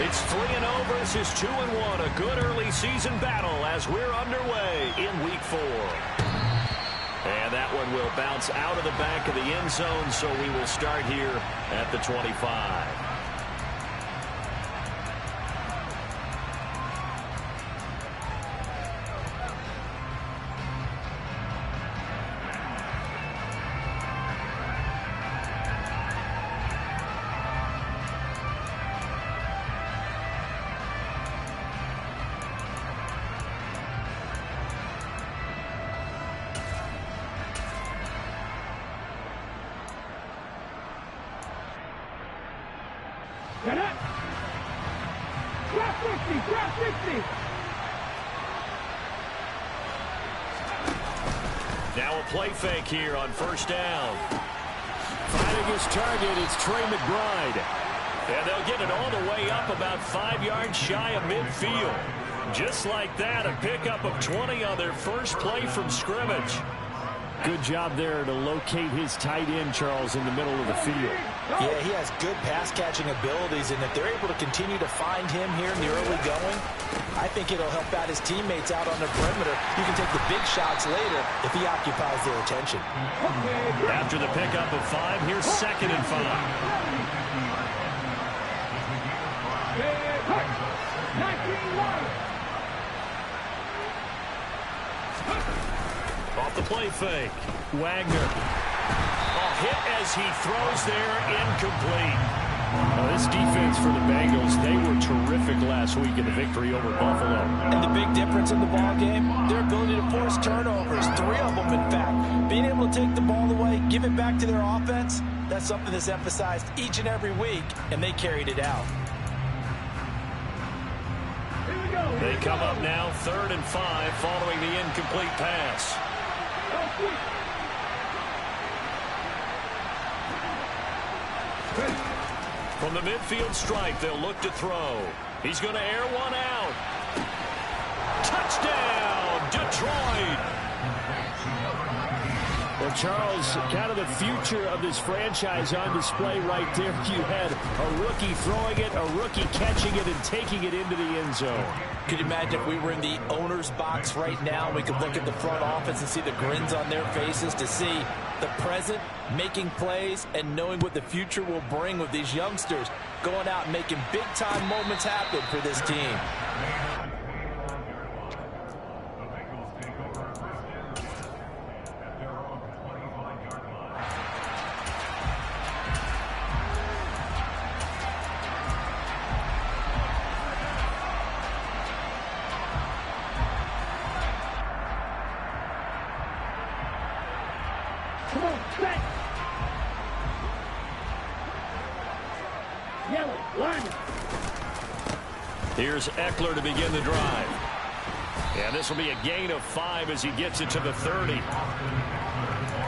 It's 3-0 versus 2-1. A good early season battle as we're underway in Week 4. And that one will bounce out of the back of the end zone, so we will start here at the 25. Get up! Drop 50! Drop 50! Now a play fake here on first down. Finding his target, it's Trey McBride. And they'll get it all the way up about 5 yards shy of midfield. Just like that, a pickup of 20 on their first play from scrimmage. Good job there to locate his tight end, Charles, in the middle of the field. Yeah, he has good pass-catching abilities, and if they're able to continue to find him here in the early going, I think it'll help out his teammates out on the perimeter. You can take the big shots later if he occupies their attention. After the pickup of 5, here's 2nd and 5. Off the play fake. Wagner. A hit as he throws there, incomplete. This defense for the Bengals, they were terrific last week in the victory over Buffalo. And the big difference in the ball game, their ability to force turnovers, 3 of them in fact. Being able to take the ball away, give it back to their offense, that's something that's emphasized each and every week, and they carried it out. They come up now 3rd and 5 following the incomplete pass. From the midfield stripe, they'll look to throw. He's going to air one out. Touchdown, Detroit! Well, Charles, kind of the future of this franchise on display right there. You had a rookie throwing it, a rookie catching it, and taking it into the end zone. Could you imagine if we were in the owner's box right now, we could look at the front office and see the grins on their faces to see the present, making plays, and knowing what the future will bring with these youngsters going out and making big-time moments happen for this team. Come on, set! Yellow, line. Here's Eckler to begin the drive. And this will be a gain of 5 as he gets it to the 30.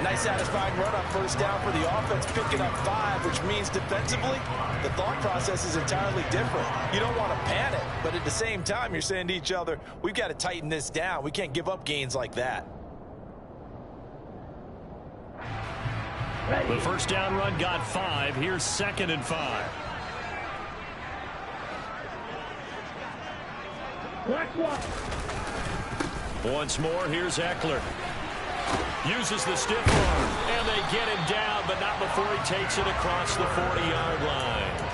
Nice satisfying run on first down for the offense, picking up 5, which means defensively, the thought process is entirely different. You don't want to panic, but at the same time, you're saying to each other, we've got to tighten this down. We can't give up gains like that. The first down run got 5. Here's 2nd and 5. Once more, here's Eckler. Uses the stiff arm, and they get him down, but not before he takes it across the 40-yard line.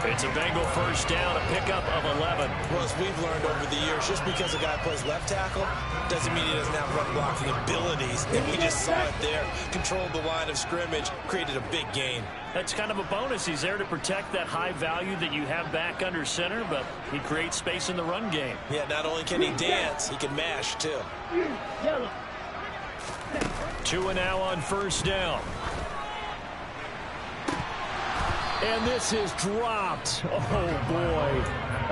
It's a Bengal first down, a pickup of 11. Well, as we've learned over the years, just because a guy plays left tackle doesn't mean he doesn't have run blocking abilities. And we just saw it there. Controlled the line of scrimmage, created a big gain. That's kind of a bonus. He's there to protect that high value that you have back under center, but he creates space in the run game. Yeah, not only can he dance, he can mash, too. 2 and now on first down. And this is dropped. Oh, boy.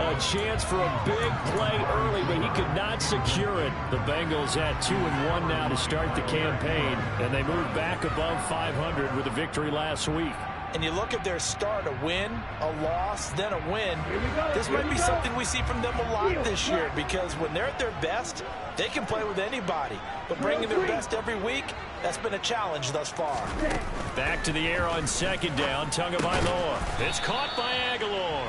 A chance for a big play early, but he could not secure it. The Bengals at 2-1 now to start the campaign, and they move back above 500 with a victory last week. And you look at their start, a win, a loss, then a win. This might be something we see from them a lot this year, because when they're at their best, they can play with anybody. But bringing their best every week, that's been a challenge thus far. Back to the air on second down. Tagovailoa. It's caught by Aguilar.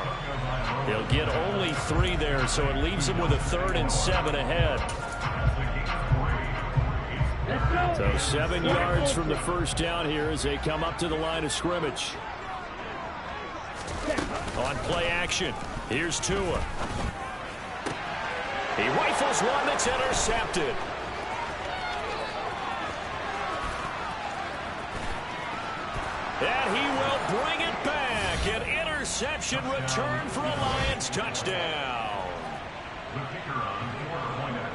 They'll get only 3 there, so it leaves them with a 3rd and 7 ahead. So 7 yards from the first down here as they come up to the line of scrimmage. On play action, here's Tua. He rifles one that's intercepted. And he will bring it back. An interception return for a Lions touchdown.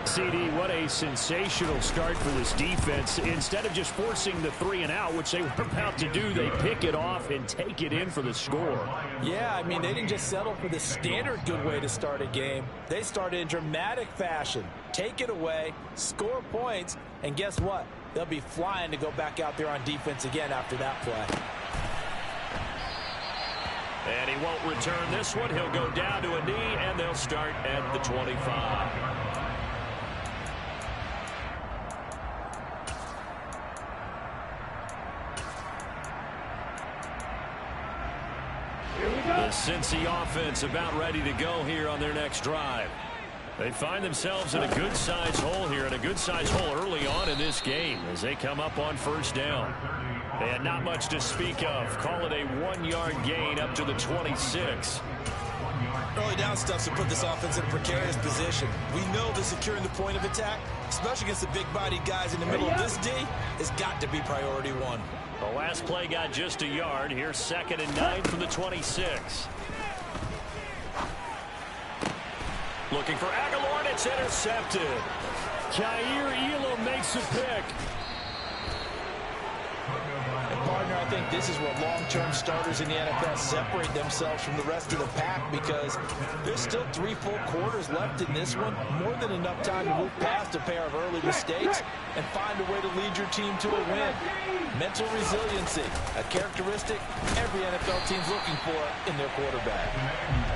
CD, what a sensational start for this defense. Instead of just forcing the 3 and out, which they were about to do, they pick it off and take it in for the score. Yeah, I mean, they didn't just settle for the standard good way to start a game. They started in dramatic fashion. Take it away, score points, and guess what? They'll be flying to go back out there on defense again after that play. And he won't return this one. He'll go down to a knee, and they'll start at the 25. The Cincy offense about ready to go here on their next drive. They find themselves in a good-sized hole here, and a good-sized hole early on in this game as they come up on first down. They had not much to speak of. Call it a 1-yard gain up to the 26. Early down stuff to put this offense in a precarious position. We know that securing the point of attack, especially against the big-bodied guys in the middle of this D, has got to be priority 1. The last play got just a yard. Here's 2nd and 9 from the 26. Looking for Aguilar, and it's intercepted. Ewww makes a pick. And partner, I think this is where long-term starters in the NFL separate themselves from the rest of the pack, because there's still 3 full quarters left in this one. More than enough time to move past a pair of early mistakes and find a way to lead your team to a win. Mental resiliency, a characteristic every NFL team's looking for in their quarterback.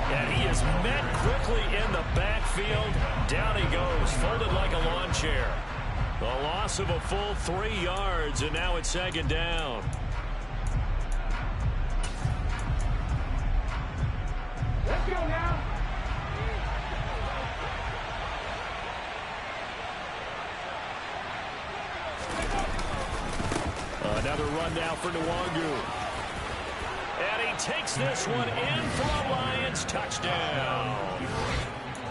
And he is met quickly in the backfield. Down he goes, folded like a lawn chair. The loss of a full 3 yards, and now it's 2nd down. Let's go now. Another run now for Ewww. And he takes this one in for a Lions touchdown.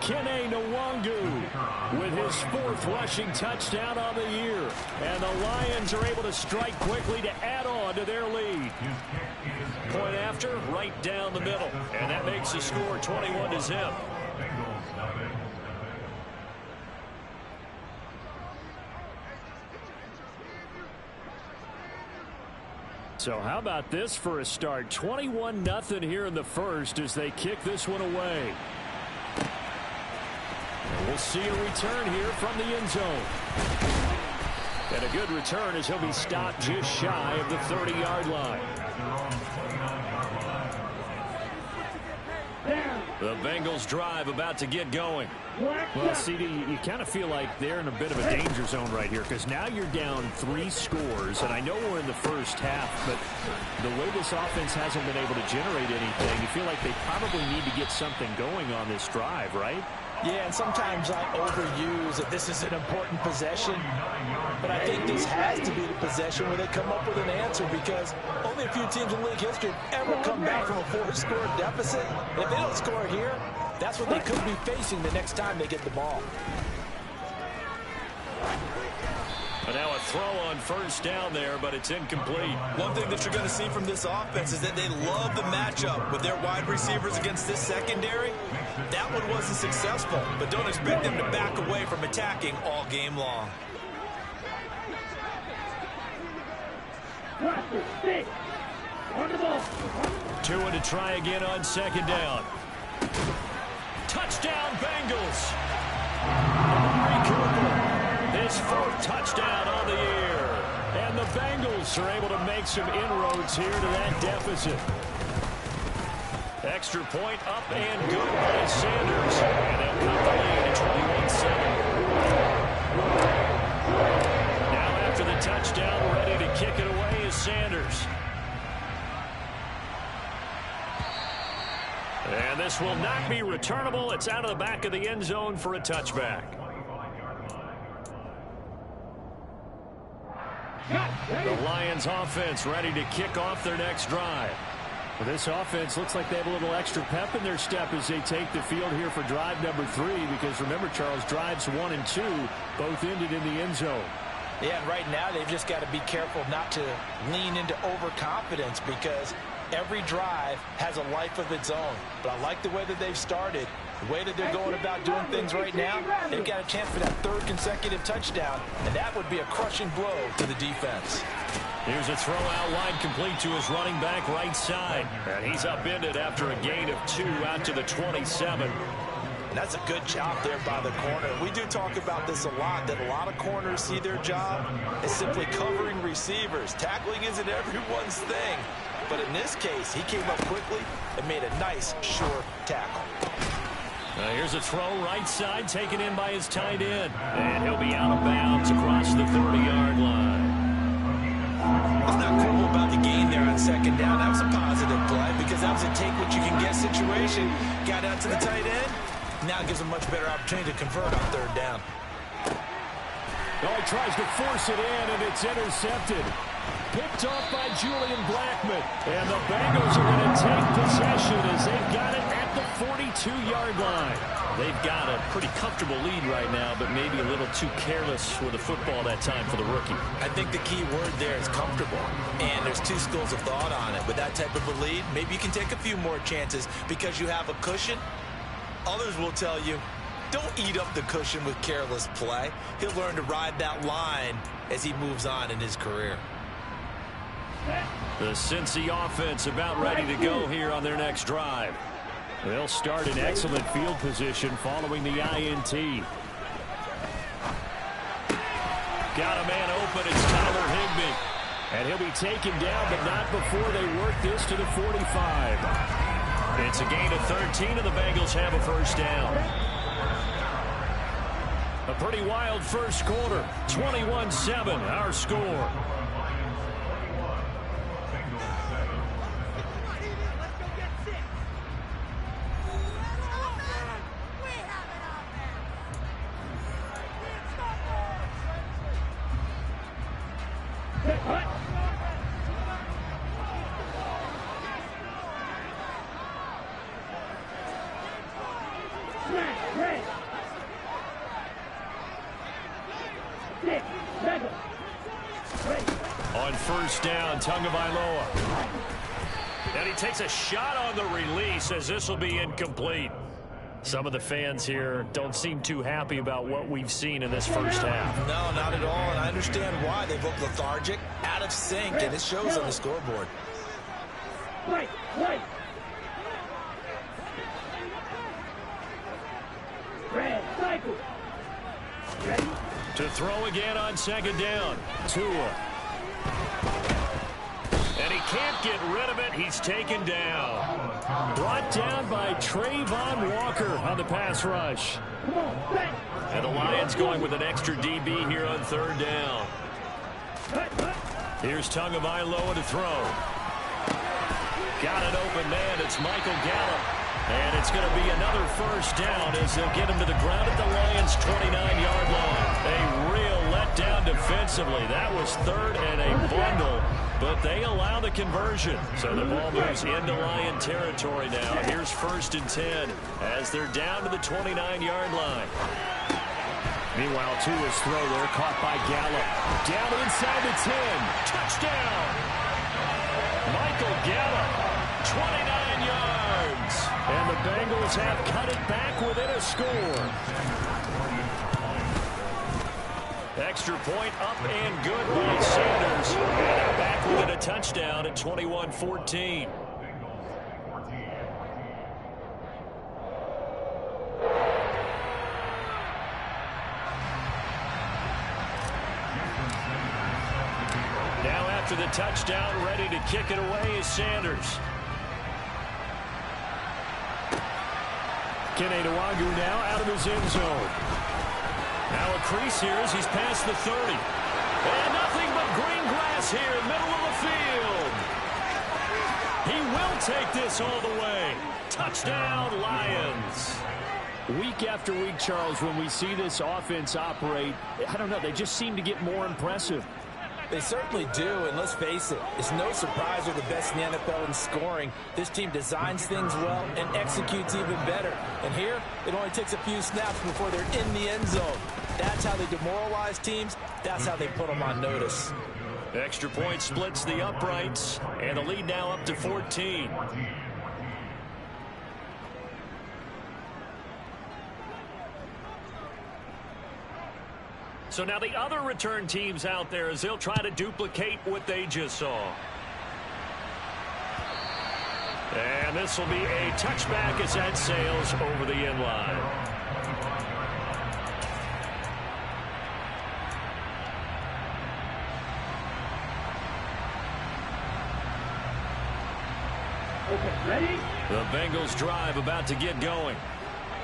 Kene Ewww with his 4th rushing touchdown on the year. And the Lions are able to strike quickly to add on to their lead. Point after, right down the middle. And that makes the score 21-0. So how about this for a start? 21-0 here in the first as they kick this one away. And we'll see a return here from the end zone. And a good return as he'll be stopped just shy of the 30-yard line. The Bengals drive about to get going. Well, CD, you kind of feel like they're in a bit of a danger zone right here, because now you're down 3 scores, and I know we're in the first half, but the way this offense hasn't been able to generate anything, you feel like they probably need to get something going on this drive, right? Yeah, and sometimes I overuse that this is an important possession, but I think this has to be the possession where they come up with an answer, because only a few teams in league history have ever come back from a 4-score deficit. If they don't score here, that's what they could be facing the next time they get the ball. And now a throw on first down there, but it's incomplete. One thing that you're going to see from this offense is that they love the matchup with their wide receivers against this secondary. That one wasn't successful, but don't expect them to back away from attacking all game long. Tua to try again on 2nd down. Touchdown, Bengals. Amari Cooper, his 4th touchdown on the year. And the Bengals are able to make some inroads here to that deficit. Extra point up and good by Sanders. And they'll cut the lead at 21-7. Now after the touchdown, ready to kick it away is Sanders. And this will not be returnable. It's out of the back of the end zone for a touchback. The Lions offense ready to kick off their next drive. Well, this offense looks like they have a little extra pep in their step as they take the field here for drive number 3, because remember, Charles, drives 1 and 2 both ended in the end zone. Yeah, and right now they've just got to be careful not to lean into overconfidence, because every drive has a life of its own. But I like the way that they've started, the way that they're going about doing things right now. They've got a chance for that 3rd consecutive touchdown, and that would be a crushing blow to the defense. Here's a throw out wide, complete to his running back right side. And he's upended after a gain of 2 out to the 27. And that's a good job there by the corner. We do talk about this a lot, that a lot of corners see their job as simply covering receivers. Tackling isn't everyone's thing. But in this case, he came up quickly and made a nice, short tackle. Here's a throw right side, taken in by his tight end. And he'll be out of bounds across the 30-yard line. Let's not quibble about the gain there on 2nd down. That was a positive play, because that was a take-what-you-can-get situation. Got out to the tight end. Now it gives him a much better opportunity to convert on 3rd down. Oh, he tries to force it in, and it's intercepted. Picked off by Julian Blackmon. And the Bengals are going to take possession as they've got it at the 42-yard line. They've got a pretty comfortable lead right now, but maybe a little too careless with the football that time for the rookie. I think the key word there is comfortable. And there's 2 schools of thought on it. With that type of a lead, maybe you can take a few more chances because you have a cushion. Others will tell you, don't eat up the cushion with careless play. He'll learn to ride that line as he moves on in his career. The Cincy offense about ready to go here on their next drive. They'll start in excellent field position following the INT. Got a man open. It's Tyler Higbee. And he'll be taken down, but not before they work this to the 45. It's a gain of 13, and the Bengals have a 1st down. A pretty wild first quarter. 21-7, our score. On 1st down, Tagovailoa. And he takes a shot on the release as this will be incomplete. Some of the fans here don't seem too happy about what we've seen in this first half. No, not at all, and I understand why. They've looked lethargic, out of sync, and it shows on the scoreboard. To throw again on 2nd down. Tua. And he can't get rid of it. He's taken down. Brought down by Trayvon Walker on the pass rush. And the Lions going with an extra DB here on 3rd down. Here's Tagovailoa to throw. Got an open man. It's Michael Gallup. And it's going to be another 1st down as they'll get him to the ground at the Lions' 29-yard line. A real letdown defensively. That was 3rd and a bundle, but they allow the conversion. So the ball moves into Lion territory now. Here's 1st and 10 as they're down to the 29-yard line. Meanwhile, Tua's throw there caught by Gallup. Down inside the 10. Touchdown! Michael Gallup, 29 yards. And the Bengals have cut it back within a score. Extra point up and good by Sanders. And they're back within a touchdown at 21-14. Now after the touchdown, ready to kick it away is Sanders. Ewww now out of his end zone. Now a crease here as he's past the 30. And nothing but green grass here, middle of the field. He will take this all the way. Touchdown, Lions. Week after week, Charles, when we see this offense operate, I don't know, they just seem to get more impressive. They certainly do, and let's face it, it's no surprise they're the best in the NFL in scoring. This team designs things well and executes even better. And here, it only takes a few snaps before they're in the end zone. That's how they demoralize teams. That's how they put them on notice. Extra point splits the uprights, and the lead now up to 14. So now the other return teams out there as they'll try to duplicate what they just saw. And this will be a touchback as that sails over the end line. Okay, ready? The Bengals drive about to get going.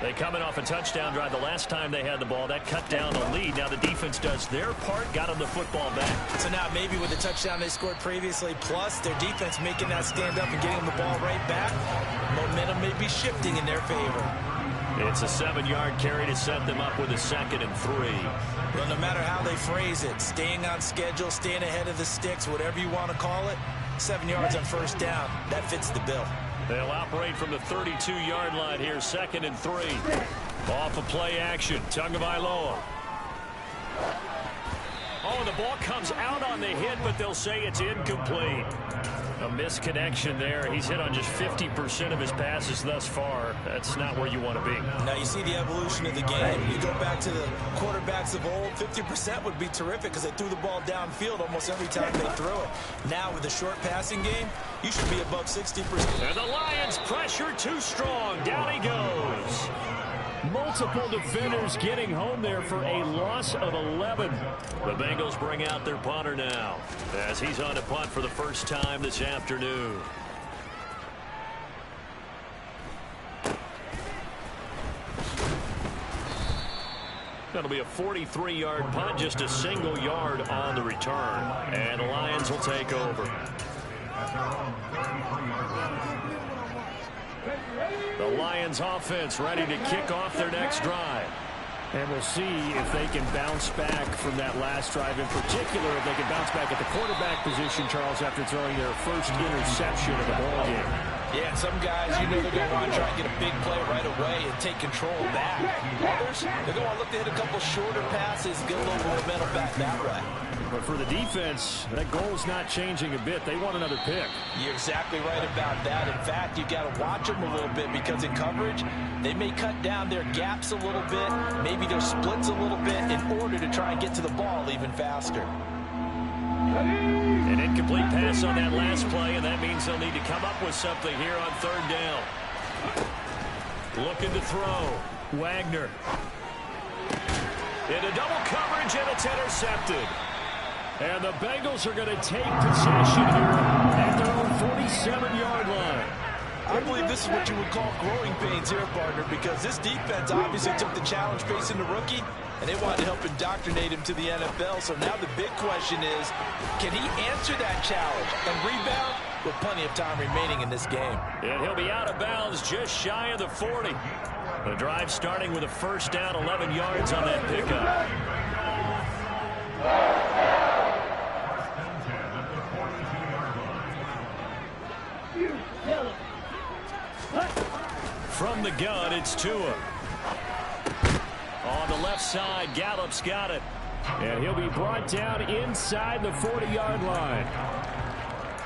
They coming off a touchdown drive the last time they had the ball. That cut down the lead. Now the defense does their part, got them the football back. So now maybe with the touchdown they scored previously, plus their defense making that stand up and getting them the ball right back, momentum may be shifting in their favor. It's a 7-yard carry to set them up with a 2nd and 3. Well, no matter how they phrase it, staying on schedule, staying ahead of the sticks, whatever you want to call it, 7 yards on first down, that fits the bill. They'll operate from the 32-yard line here, 2nd and 3. Off of play action, Tagovailoa. Oh, and the ball comes out on the hit, but they'll say it's incomplete. A misconnection there. He's hit on just 50% of his passes thus far. That's not where you want to be. Now you see the evolution of the game. You go back to the quarterbacks of old, 50% would be terrific because they threw the ball downfield almost every time they threw it. Now with the short passing game, you should be above 60%. And the Lions pressure too strong. Down he goes. Multiple defenders getting home there for a loss of 11. The Bengals bring out their punter now as he's on to punt for the first time this afternoon. That'll be a 43-yard punt, just a single yard on the return. And the Lions will take over. The Lions offense ready to kick off their next drive. And we'll see if they can bounce back from that last drive. In particular, if they can bounce back at the quarterback position, Charles, after throwing their first interception of the ball game. Yeah, some guys, you know they're going to want to try and get a big play right away and take control back. Others, they're going to look to hit a couple shorter passes and get a little momentum back that way. But for the defense, that goal's not changing a bit. They want another pick. You're exactly right about that. In fact, you've got to watch them a little bit because in coverage, they may cut down their gaps a little bit, maybe their splits a little bit in order to try and get to the ball even faster. An incomplete pass on that last play, and that means they'll need to come up with something here on 3rd down. Looking to throw. Wagner. Into double coverage, and it's intercepted. And the Bengals are going to take possession here at their own 47-yard line. I believe this is what you would call growing pains here, partner, because this defense obviously took the challenge facing the rookie, and they wanted to help indoctrinate him to the NFL. So now the big question is, can he answer that challenge and rebound with plenty of time remaining in this game? And he'll be out of bounds just shy of the 40. The drive starting with a first down, 11 yards on that pickup. From the gun, it's Tua. On the left side, Gallup's got it. And he'll be brought down inside the 40-yard line.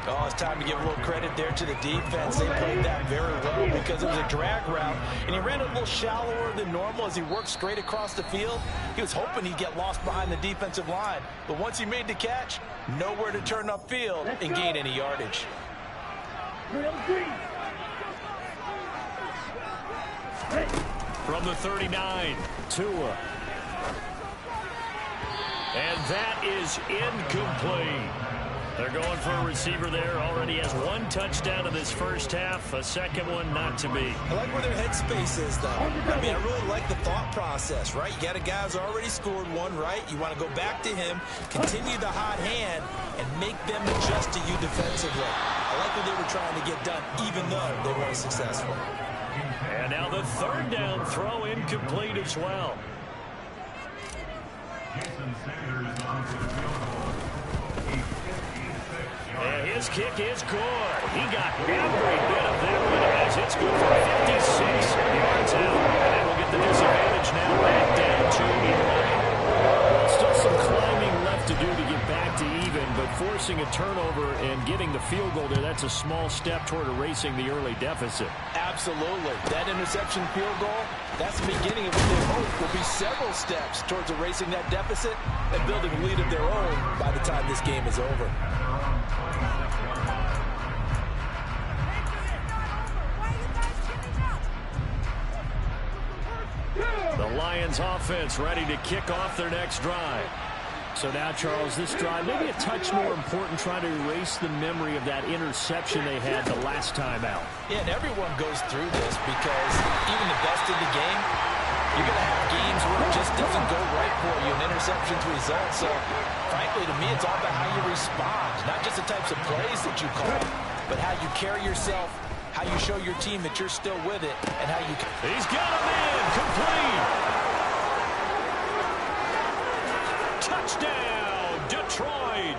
Oh, it's time to give a little credit there to the defense. They played that very well because it was a drag route, and he ran a little shallower than normal as he worked straight across the field. He was hoping he'd get lost behind the defensive line, but once he made the catch, nowhere to turn upfield and gain any yardage. From the 39, Tua. And that is incomplete. They're going for a receiver there. Already has one touchdown in this first half. A second one not to be. I like where their headspace is, though. I mean, I really like the thought process, right? You got a guy who's already scored one, right? You want to go back to him, continue the hot hand, and make them adjust to you defensively. I like exactly they were trying to get done, even though they weren't successful. And now the third down throw incomplete as well. And his kick is good. He got every bit of that one as it's good for 56 yards out. And they will get the disadvantage now back down to 11. Still some climbing left to do to get back to even, but forcing a turnover and getting the field goal there, that's a small step toward erasing the early deficit. Absolutely. That interception field goal, that's the beginning of what they hope will be several steps towards erasing that deficit and building a lead of their own by the time this game is over. The Lions offense ready to kick off their next drive. So now, Charles, this drive maybe a touch more important, trying to erase the memory of that interception they had the last time out. Yeah, and everyone goes through this because even the best in the game, you're going to have games where it just doesn't go right for you, and interceptions result. So, frankly, to me, it's all about how you respond, not just the types of plays that you call, but how you carry yourself, how you show your team that you're still with it, and how you... He's got him in, complete. Touchdown, Detroit.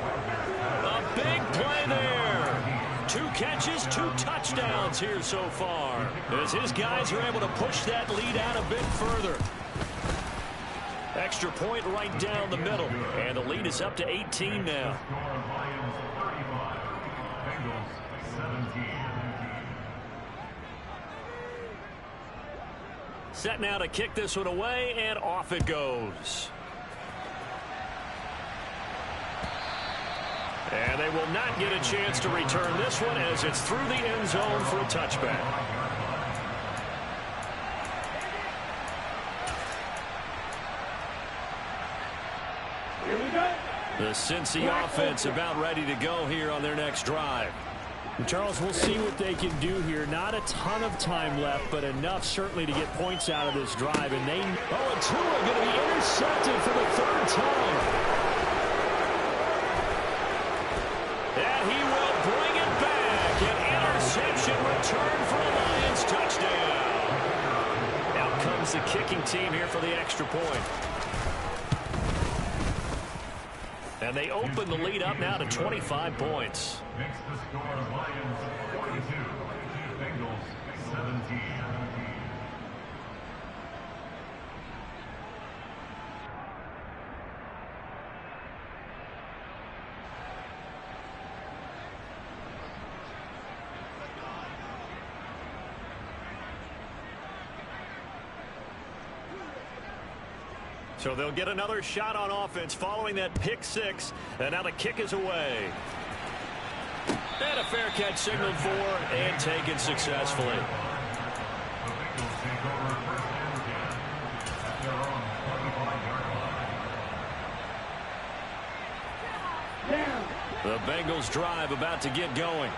A big play there. 2 catches, 2 touchdowns here so far, as his guys are able to push that lead out a bit further. Extra point right down the middle, and the lead is up to 18 now. Set now to kick this one away, and off it goes. And they will not get a chance to return this one as it's through the end zone for a touchback. The Cincy offense about ready to go here on their next drive. Charles, we'll see what they can do here. Not a ton of time left, but enough certainly to get points out of this drive. And they... Oh, and Tua going to be intercepted for the 3rd time. And he will bring it back. An interception return for a Lions touchdown. Out comes the kicking team here for the extra point. And they open the lead up now to 25 points. Makes the score Lions 42, Bengals 17. So they'll get another shot on offense following that pick 6. And now the kick is away. And a fair catch signaled for and taken successfully. The Bengals drive about to get going.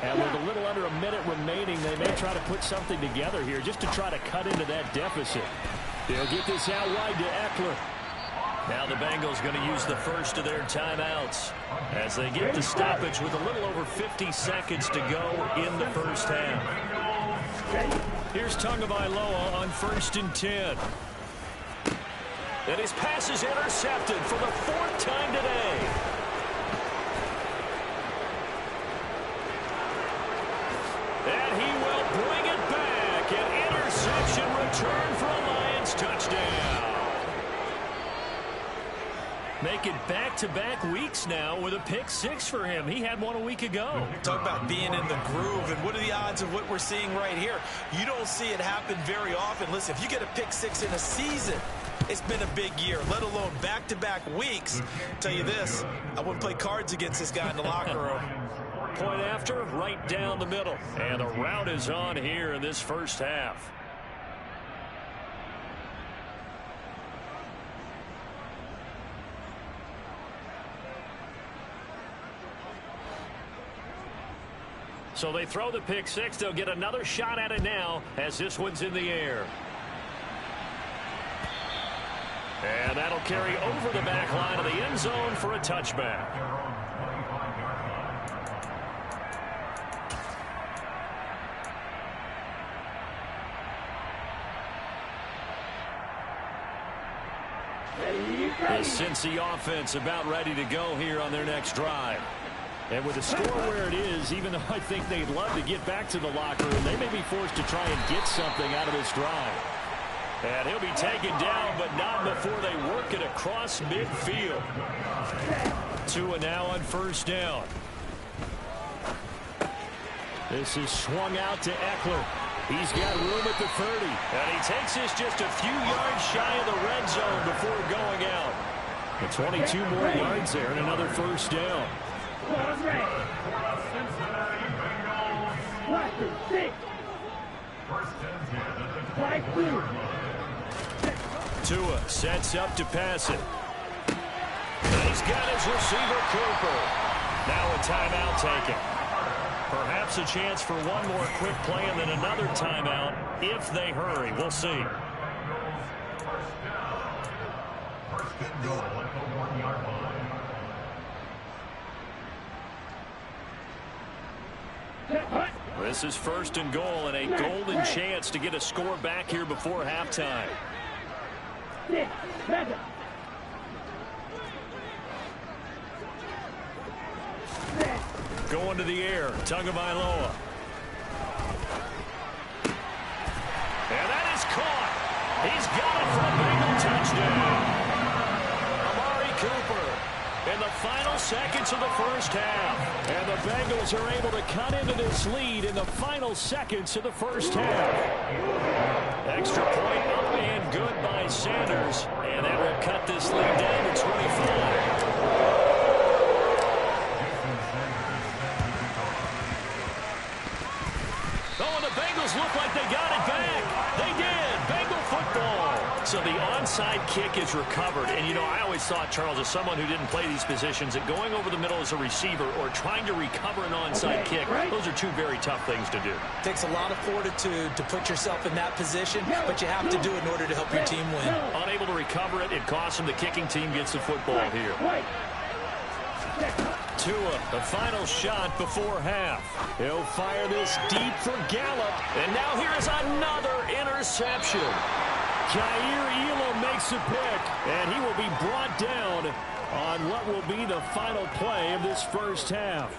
And with a little under a minute remaining, they may try to put something together here just to try to cut into that deficit. They'll get this out wide to Eckler. Now the Bengals going to use the first of their timeouts as they get the stoppage with a little over 50 seconds to go in the first half. Here's Tagovailoa on 1st and 10. And his pass is intercepted for the 4th time today. And he will bring it back. An interception return for a Lions touchdown. Make it back-to-back weeks now with a pick 6 for him. He had one a week ago. Talk about being in the groove, and what are the odds of what we're seeing right here? You don't see it happen very often. Listen, if you get a pick 6 in a season, it's been a big year, let alone back-to-back weeks. I'll tell you this, I wouldn't play cards against this guy in the locker room. Point after, right down the middle. And the route is on here in this first half. So they throw the pick 6. They'll get another shot at it now as this one's in the air. And that'll carry over the back line of the end zone for a touchback. The Cincy offense about ready to go here on their next drive. And with the score where it is, even though I think they'd love to get back to the locker room, they may be forced to try and get something out of this drive. And he'll be taken down, but not before they work it across midfield. Tua now on first down. This is swung out to Eckler. He's got room at the 30. And he takes this just a few yards shy of the red zone before going out. And 22 more yards there and another first down. Tua sets up to pass it. And he's got his receiver, Cooper. Now a timeout taken. Perhaps a chance for one more quick play and then another timeout if they hurry. We'll see. This is first and goal and a golden chance to get a score back here before halftime. Going to the air, Tagovailoa. And that is caught. He's got it for a Bengal touchdown. Amari Cooper in the final seconds of the first half. And the Bengals are able to cut into this lead in the final seconds of the first half. Extra point up and good by Sanders. And that will cut this lead down to 25. Oh, and the Bengals look like they got it back. They did. Bengal football. So the onside kick is recovered. And, you know, I always thought, Charles, as someone who didn't play these positions, that going over the middle as a receiver or trying to recover an onside kick, those are two very tough things to do. Takes a lot of fortitude to put yourself in that position, but you have to do it in order to help your team win. Unable to recover it, it costs him. The kicking team gets the football here. Tua, the final shot before half. He'll fire this deep for Gallup. And now here is another interception. Ewww makes a pick, and he will be brought down on what will be the final play of this first half.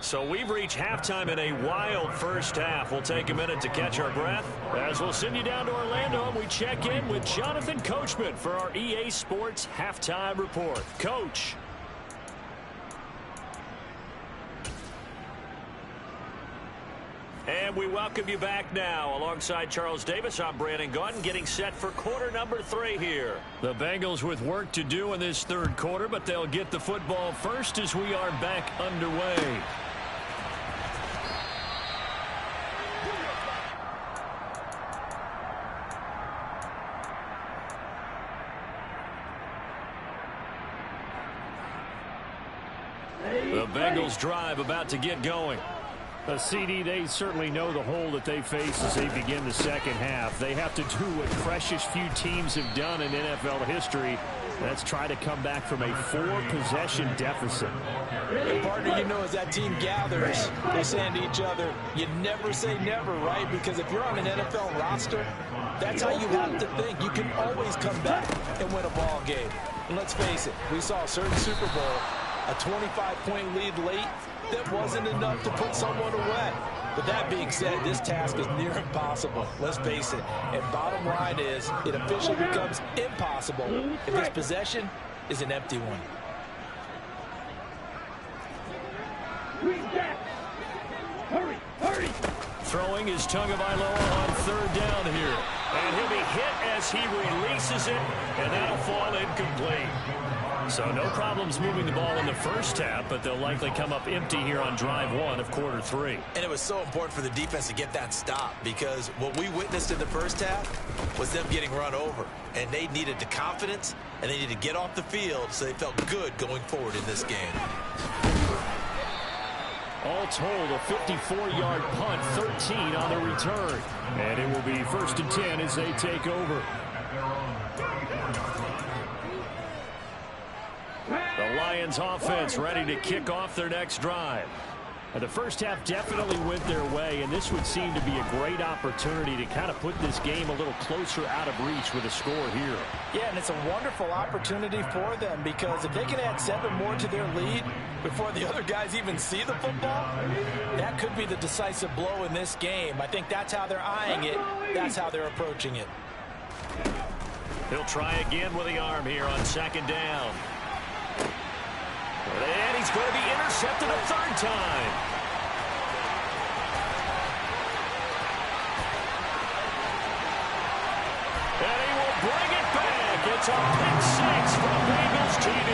So we've reached halftime in a wild first half. We'll take a minute to catch our breath as we'll send you down to Orlando and we check in with Jonathan Coachman for our EA Sports Halftime Report. Coach. And we welcome you back now. Alongside Charles Davis, I'm Brandon Gaudin, getting set for quarter number 3 here. The Bengals with work to do in this third quarter, but they'll get the football first as we are back underway. The Bengals drive about to get going. CD, they certainly know the hole that they face as they begin the second half. They have to do what precious few teams have done in NFL history. That's try to come back from a 4-possession deficit. And partner, you know, as that team gathers, they're saying to each other, you never say never, right? Because if you're on an NFL roster, that's how you have to think. You can always come back and win a ball game. And let's face it, we saw a certain Super Bowl, a 25-point lead late, that wasn't enough to put someone away. But that being said, this task is near impossible. Let's face it. And bottom line is, it officially becomes impossible if this possession is an empty one. Hurry. Throwing is Tagovailoa on third down here. And he'll be hit as he releases it, and that'll fall incomplete. So no problems moving the ball in the first half, but they'll likely come up empty here on drive 1 of quarter 3. And it was so important for the defense to get that stop, because what we witnessed in the first half was them getting run over. And they needed the confidence, and they needed to get off the field so they felt good going forward in this game. All told, a 54-yard punt, 13 on the return. And it will be 1st and 10 as they take over. The Lions offense ready to kick off their next drive. The first half definitely went their way, and this would seem to be a great opportunity to kind of put this game a little closer out of reach with a score here. Yeah, and it's a wonderful opportunity for them, because if they can add 7 more to their lead before the other guys even see the football, that could be the decisive blow in this game. I think that's how they're eyeing it. That's how they're approaching it. He'll try again with the arm here on 2nd down. And he's going to be intercepted a 3rd time. And he will bring it back. It's a pick 6 from Bengals TD.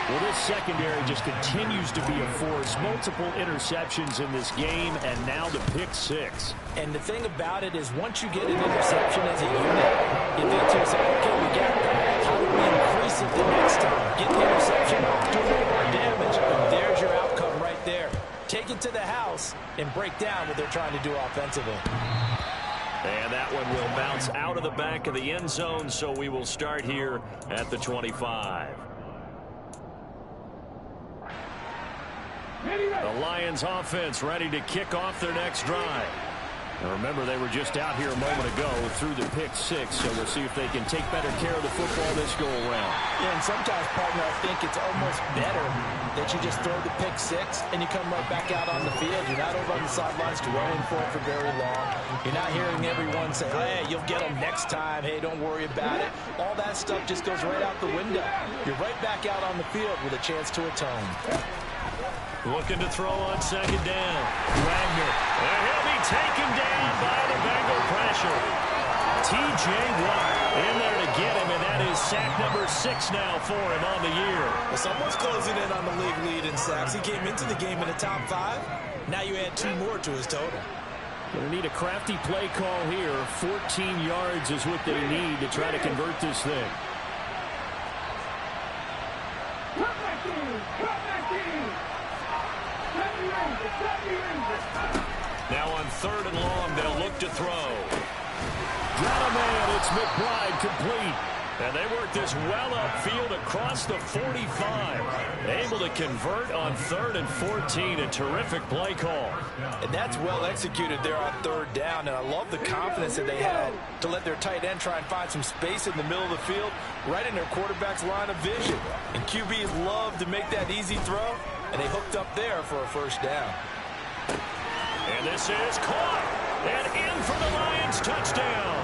Well, this secondary just continues to be a force. Multiple interceptions in this game, and now the pick 6. And the thing about it is, once you get an interception as a unit, you think to yourself, okay, we got that. How do we increase it the next time? Get the interception, do a little more damage, and there's your outcome right there. Take it to the house and break down what they're trying to do offensively. And that one will bounce out of the back of the end zone, so we will start here at the 25. The Lions offense ready to kick off their next drive. Now remember, they were just out here a moment ago through the pick 6, so we'll see if they can take better care of the football this go around. Yeah, and sometimes, partner, I think it's almost better that you just throw the pick 6 and you come right back out on the field. You're not over on the sidelines dwelling for it for very long. You're not hearing everyone say, hey, you'll get them next time. Hey, don't worry about it. All that stuff just goes right out the window. You're right back out on the field with a chance to atone. Looking to throw on 2nd down. Wagner. And he'll be taken down by the Bengal pressure. T.J. Watt in there to get him, and that is sack number 6 now for him on the year. Well, someone's closing in on the league lead in sacks. He came into the game in the top 5. Now you add 2 more to his total. Going to need a crafty play call here. 14 yards is what they need to try to convert this thing. Now on 3rd and long, they'll look to throw. Got a man, it's McBride complete. And they work this well upfield across the 45. Able to convert on 3rd and 14. A terrific play call. And that's well executed there on 3rd down. And I love the confidence that they had to let their tight end try and find some space in the middle of the field, right in their quarterback's line of vision. And QBs love to make that easy throw, and they hooked up there for a 1st down. And this is caught. And in for the Lions touchdown.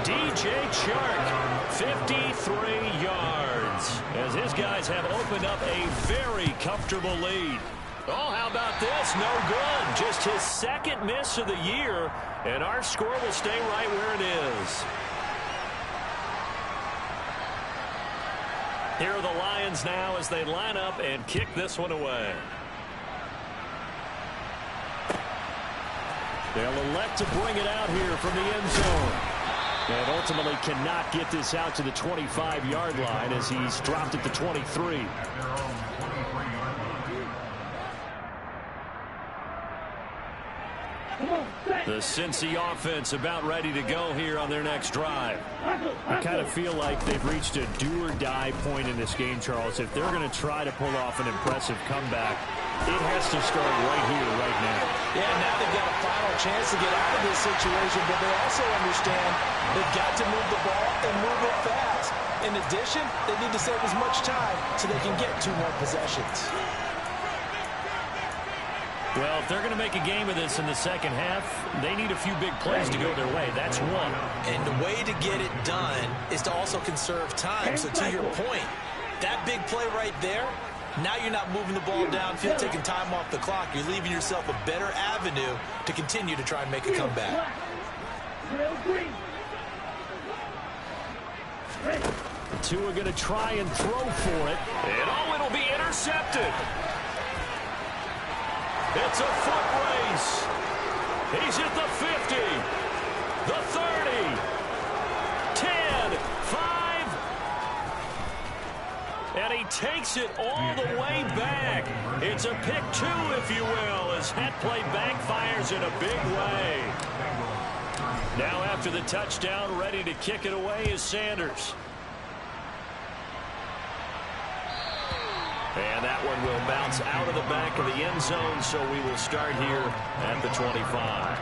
DJ Chark, 53 yards. As his guys have opened up a very comfortable lead. Oh, how about this? No good. Just his 2nd miss of the year. And our score will stay right where it is. Here are the Lions now as they line up and kick this one away. They'll elect to bring it out here from the end zone. And ultimately cannot get this out to the 25-yard line as he's dropped at the 23. The Cincy offense about ready to go here on their next drive. I kind of feel like they've reached a do-or-die point in this game, Charles. If they're going to try to pull off an impressive comeback, it has to start right here, right now. Yeah, now they've got a final chance to get out of this situation, but they also understand they've got to move the ball and move it fast. In addition, they need to save as much time so they can get 2 more possessions. Well, if they're going to make a game of this in the 2nd half, they need a few big plays to go their way. That's one. And the way to get it done is to also conserve time. So to your point, that big play right there, now you're not moving the ball downfield, taking time off the clock. You're leaving yourself a better avenue to continue to try and make a comeback. Tua going to try and throw for it. And oh, it'll be intercepted. It's a foot race. He's at the 50, the 30, 10, 5. And he takes it all the way back. It's a pick 2, if you will, as that play backfires in a big way. Now after the touchdown, ready to kick it away is Sanders. And that one will bounce out of the back of the end zone, so we will start here at the 25.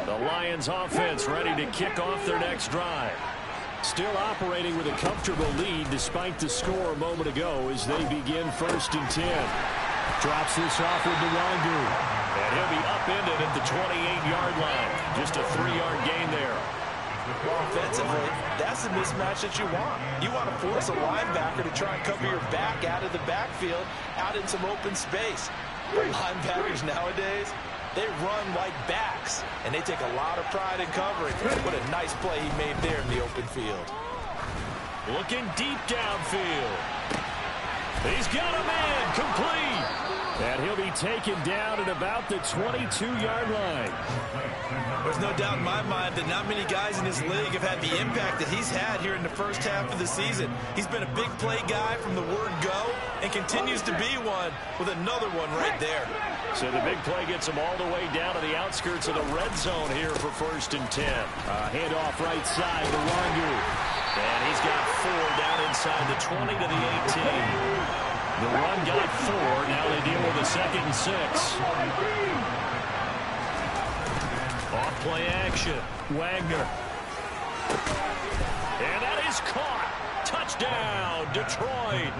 The Lions offense ready to kick off their next drive. Still operating with a comfortable lead despite the score a moment ago as they begin 1st and 10. Drops this off with Ewww. And he'll be upended at the 28-yard line. Just a 3-yard gain there. Well, offensively, that's the mismatch that you want. You want to force a linebacker to try and cover your back out of the backfield, out in some open space. But linebackers nowadays, they run like backs, and they take a lot of pride in covering. What a nice play he made there in the open field. Looking deep downfield. He's got a man complete. And he'll be taken down at about the 22-yard line. There's no doubt in my mind that not many guys in this league have had the impact that he's had here in the first half of the season. He's been a big play guy from the word go and continues to be one with another one right there. So the big play gets him all the way down to the outskirts of the red zone here for 1st and 10. Handoff right side to Ewww. And he's got 4 down inside the 20 to the 18. The run got 4. Now they deal with a 2nd and 6. Off play action. Wagner. And that is caught. Touchdown, Detroit.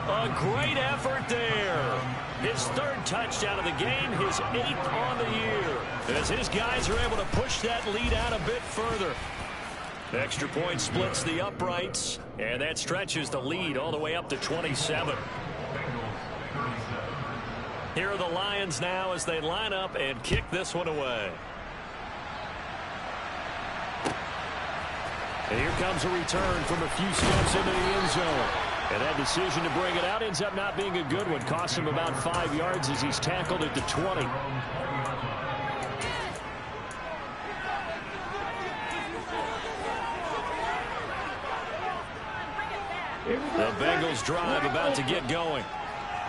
A great effort there. His 3rd touchdown of the game, his 8th on the year. As his guys are able to push that lead out a bit further. Extra point splits the uprights, and that stretches the lead all the way up to 27. Here are the Lions now as they line up and kick this one away. And here comes a return from a few steps into the end zone. And that decision to bring it out ends up not being a good one. Costs him about 5 yards as he's tackled at the 20. The Bengals drive about to get going.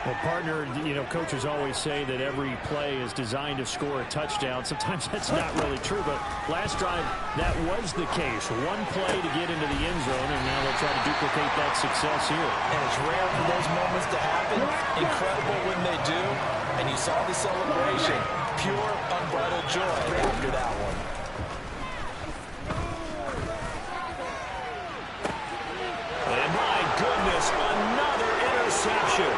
Well, partner, coaches always say that every play is designed to score a touchdown. Sometimes that's not really true, but last drive, that was the case. One play to get into the end zone, and now they'll try to duplicate that success here. And it's rare for those moments to happen. Incredible when they do. And you saw the celebration. Pure, unbridled joy after that one. And my goodness, another interception.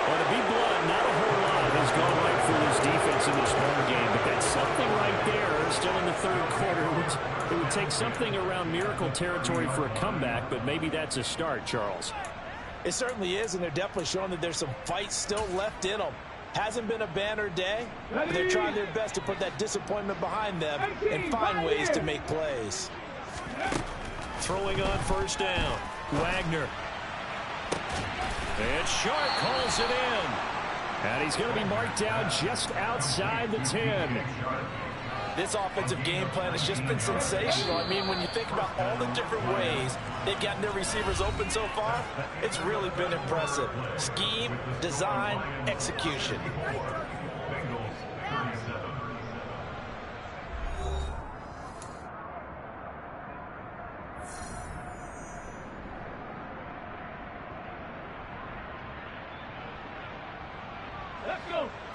Well, to be blunt, not a whole lot has gone right for this defense in this ball game, but that's something right there. Still in the 3rd quarter. It would take something around miracle territory for a comeback, but maybe that's a start, Charles. It certainly is, and they're definitely showing that there's some fight still left in them. Hasn't been a banner day, but they're trying their best to put that disappointment behind them and find ways to make plays. Throwing on 1st down. Wagner. And Sharp calls it in. And he's going to be marked down just outside the 10. This offensive game plan has just been sensational. I mean, when you think about all the different ways they've gotten their receivers open so far, it's really been impressive. Scheme, design, execution.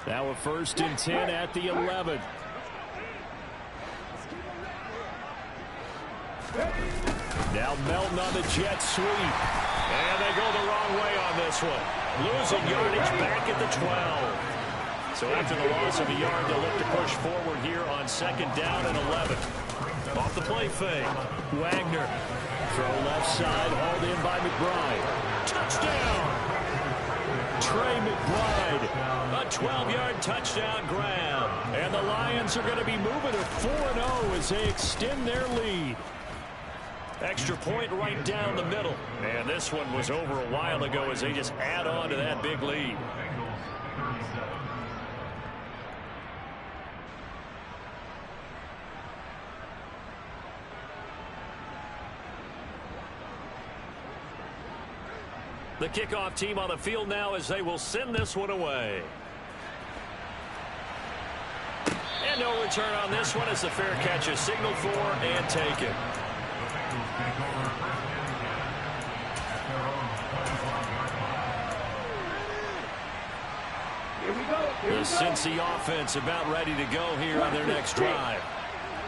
Now a 1st and 10 at the 11. Now Melton on the jet sweep. And they go the wrong way on this one. Losing yardage back at the 12. So after the loss of a yard, they'll look to push forward here on 2nd down and 11. Off the play fake. Wagner. Throw left side, hauled in by McBride. Touchdown! Trey McBride. A 12-yard touchdown grab. And the Lions are going to be moving to 4-0 as they extend their lead. Extra point right down the middle. And this one was over a while ago as they just add on to that big lead. The kickoff team on the field now as they will send this one away. And no return on this one as the fair catch is signaled for and taken. The Cincy offense about ready to go here on their next drive.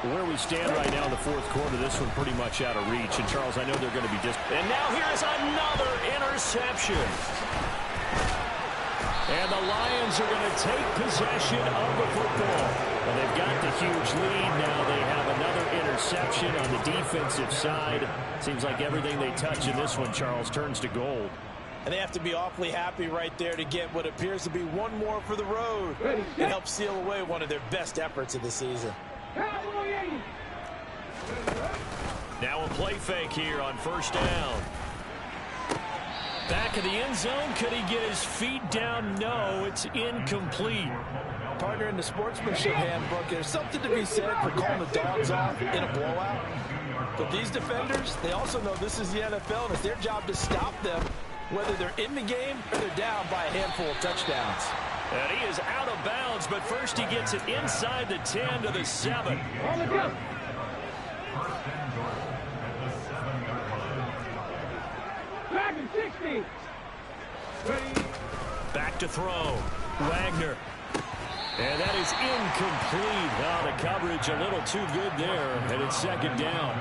Where we stand right now in the fourth quarter, this one pretty much out of reach. And, Charles, I know they're going to be And now here's another interception. And the Lions are going to take possession of the football. Well, they've got the huge lead. Now they have another interception on the defensive side. Seems like everything they touch in this one, Charles, turns to gold. And they have to be awfully happy right there to get what appears to be one more for the road. It helps seal away one of their best efforts of the season. Now a play fake here on first down. Back of the end zone. Could he get his feet down? No, it's incomplete. Partner, in the sportsmanship handbook, there's something to be said for calling the dogs off in a blowout. But these defenders, they also know this is the NFL, and it's their job to stop them, whether they're in the game or they're down by a handful of touchdowns. And he is out of bounds, but first he gets it inside the 10 to the 7. Back to throw. Wagner. And that is incomplete. Oh, the coverage a little too good there, and it's second down.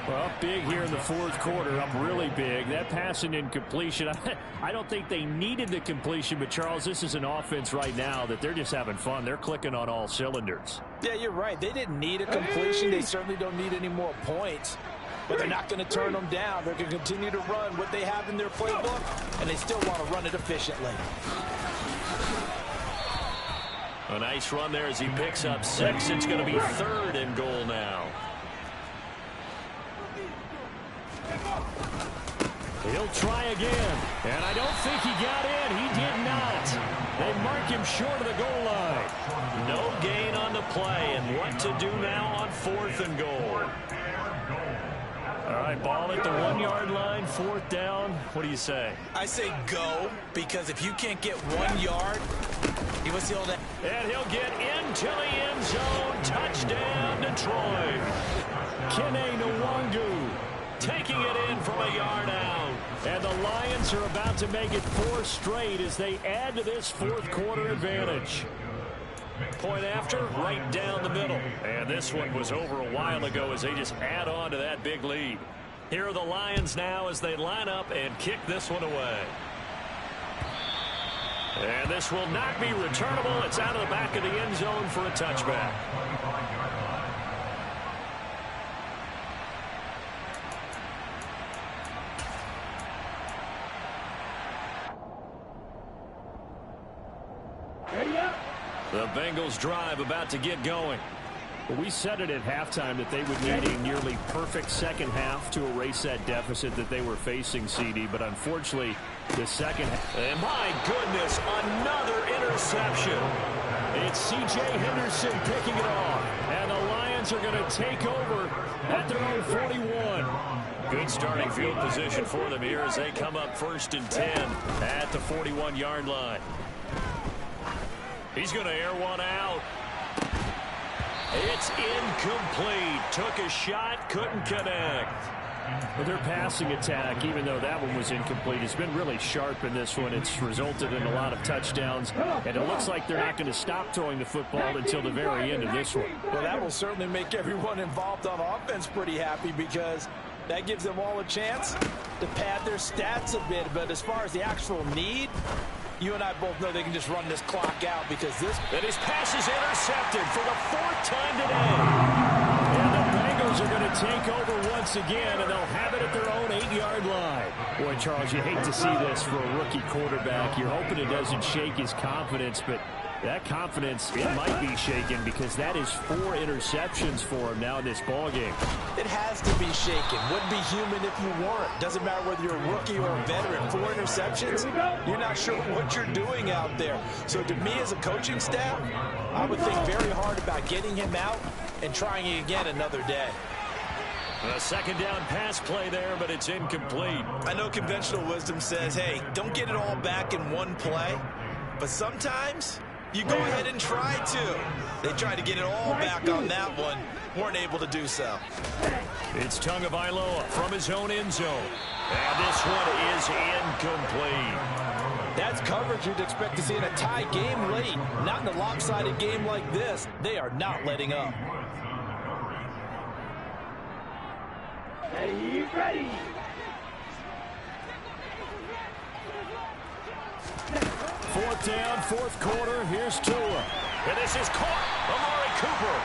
Well, up big here in the fourth quarter, up really big. That pass and incompletion, I don't think they needed the completion, but, Charles, this is an offense right now that they're just having fun. They're clicking on all cylinders. Yeah, you're right. They didn't need a completion. They certainly don't need any more points. But they're not going to turn them down. They're going to continue to run what they have in their playbook, and they still want to run it efficiently. A nice run there as he picks up 6. It's going to be 3rd and goal now. He'll try again. And I don't think he got in. He did not. They mark him short of the goal line. No gain on the play. And what to do now on 4th and goal. All right, ball at the 1-yard line, 4th down. What do you say? I say go, because if you can't get 1 yard, he was the old... And he'll get into the end zone. Touchdown, Detroit. Kene Nwangu taking it in from a yard out. And the Lions are about to make it 4 straight as they add to this fourth quarter advantage. Point after, right down the middle. And this one was over a while ago as they just add on to that big lead. Here are the Lions now as they line up and kick this one away. And this will not be returnable. It's out of the back of the end zone for a touchback. The Bengals drive about to get going. We said it at halftime that they would need a nearly perfect second half to erase that deficit that they were facing, CD. But unfortunately, the second half... And my goodness, another interception. It's C.J. Henderson picking it off. And the Lions are going to take over at their own 41. Good starting field position for them here as they come up 1st and 10 at the 41-yard line. He's going to air one out. It's incomplete. Took a shot, couldn't connect. Well, their passing attack, even though that one was incomplete, has been really sharp in this one. It's resulted in a lot of touchdowns, and it looks like they're not going to stop throwing the football until the very end of this one. Well, that will certainly make everyone involved on offense pretty happy because that gives them all a chance to pad their stats a bit. But as far as the actual need, you and I both know they can just run this clock out because this... And his pass is intercepted for the 4th time today. And the Bengals are going to take over once again, and they'll have it at their own 8-yard line. Boy, Charles, you hate to see this for a rookie quarterback. You're hoping it doesn't shake his confidence, but that confidence, it might be shaken because that is 4 interceptions for him now in this ballgame. It has to be shaken. Wouldn't be human if you weren't. Doesn't matter whether you're a rookie or a veteran. 4 interceptions, you're not sure what you're doing out there. So to me as a coaching staff, I would think very hard about getting him out and trying it again another day. A second down pass play there, but it's incomplete. I know conventional wisdom says, hey, don't get it all back in one play. But sometimes you go ahead and try to. They tried to get it all back on that one. Weren't able to do so. It's Tagovailoa from his own end zone. And this one is incomplete. That's coverage you'd expect to see in a tie game late. Not in a lopsided game like this. They are not letting up. Ready. Fourth down, fourth quarter. Here's Tua. And this is caught. Amari Cooper.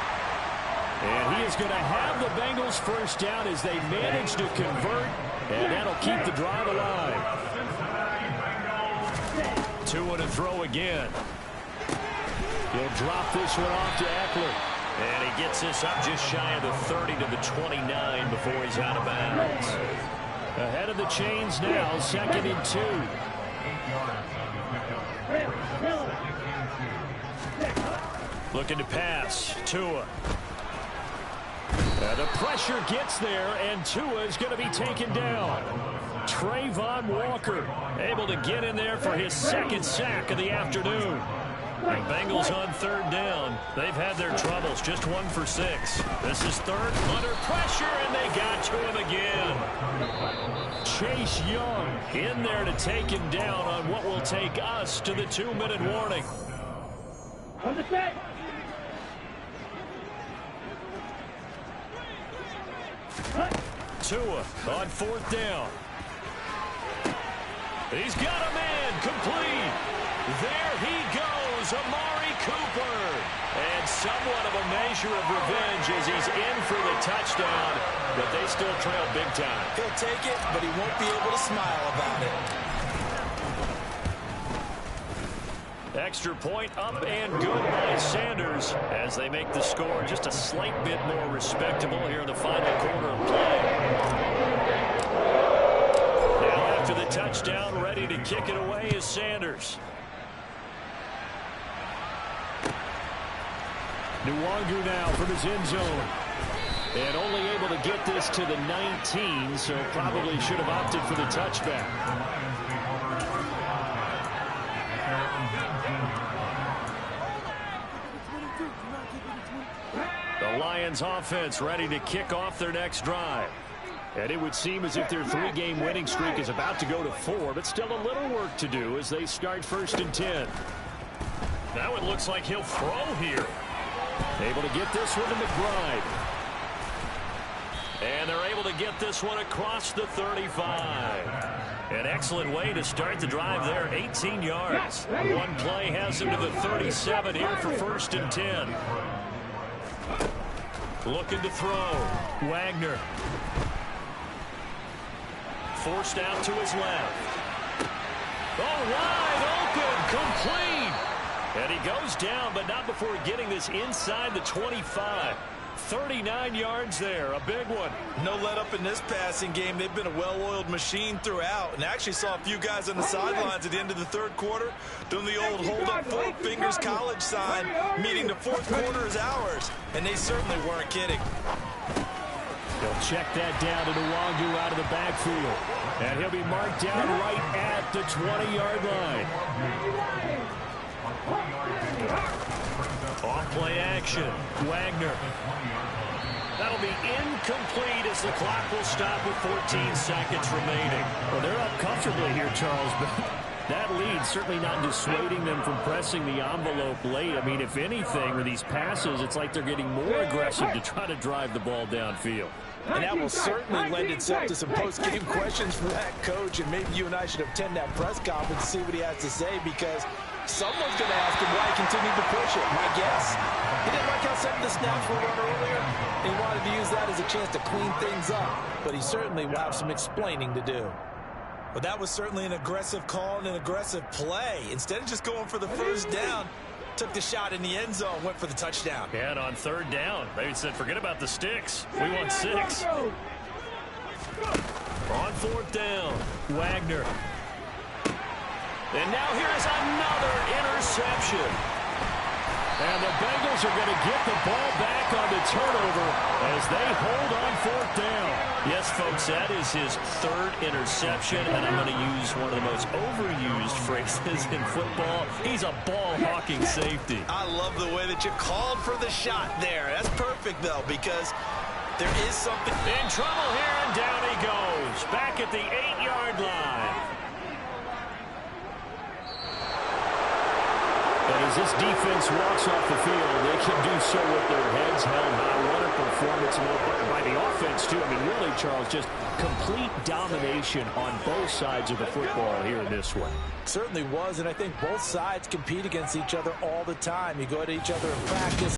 And he is going to have the Bengals first down as they manage to convert. And that'll keep the drive alive. Tua to throw again. He'll drop this one off to Eckler. And he gets this up just shy of the 30 to the 29 before he's out of bounds. Ahead of the chains now, 2nd and 2. Looking to pass. Tua. The pressure gets there, and Tua is going to be taken down. Trayvon Walker able to get in there for his 2nd sack of the afternoon. The Bengals on 3rd down. They've had their troubles. Just 1 for 6. This is 3rd. Under pressure, and they got to him again. Chase Young in there to take him down on what will take us to the 2-minute warning. On the set. Tua on 4th down. He's got a man complete. There he goes, Amari Cooper. And somewhat of a measure of revenge as he's in for the touchdown, but they still trail big time. He'll take it, but he won't be able to smile about it. Extra point up and good by Sanders as they make the score just a slight bit more respectable here in the final quarter of play. Now after the touchdown, ready to kick it away is Sanders. Ewww now from his end zone. And only able to get this to the 19, so probably should have opted for the touchback. The Lions offense ready to kick off their next drive. And it would seem as if their 3-game winning streak is about to go to 4, but still a little work to do as they start 1st and 10. Now it looks like he'll throw here. Able to get this one to McBride. And they're able to get this one across the 35. An excellent way to start the drive there, 18 yards. One play has him to the 37 here for 1st and 10. Looking to throw. Wagner. Forced out to his left. Oh, wide open, complete. And he goes down, but not before getting this inside the 25. 39 yards there, a big one. No let up in this passing game. They've been a well-oiled machine throughout, and actually saw a few guys on the sidelines at the end of the 3rd quarter doing the old hold up 4 fingers college sign, meaning the 4th quarter is ours, and they certainly weren't kidding. They'll check that down to Ewww out of the backfield, and he'll be marked down right at the 20-yard line. Off play action. Wagner. That'll be incomplete as the clock will stop with 14 seconds remaining. Well, they're up comfortably here, Charles, but that lead certainly not dissuading them from pressing the envelope late. I mean, if anything, with these passes, it's like they're getting more aggressive to try to drive the ball downfield. And that will certainly lend itself to some post-game questions for that coach, and maybe you and I should attend that press conference to see what he has to say, because someone's going to ask him why he continued to push it. My guess, he didn't like how some of the snaps were run earlier, and he wanted to use that as a chance to clean things up. But he certainly will have some explaining to do. But that was certainly an aggressive call and an aggressive play. Instead of just going for the 1st down, took the shot in the end zone, went for the touchdown. And on 3rd down, they said, forget about the sticks. We want 6. On 4th down, Wagner. And now here is another interception. And the Bengals are going to get the ball back on the turnover as they hold on 4th down. Yes, folks, that is his 3rd interception, and I'm going to use one of the most overused phrases in football. He's a ball-hawking safety. I love the way that you called for the shot there. That's perfect, though, because there is something. In trouble here, and down he goes. Back at the 8-yard line. And as this defense walks off the field, they can do so with their heads held high. What a performance by the offense, too. I mean, really, Charles, just complete domination on both sides of the football here in this one. Certainly was, and I think both sides compete against each other all the time. You go at each other in practice.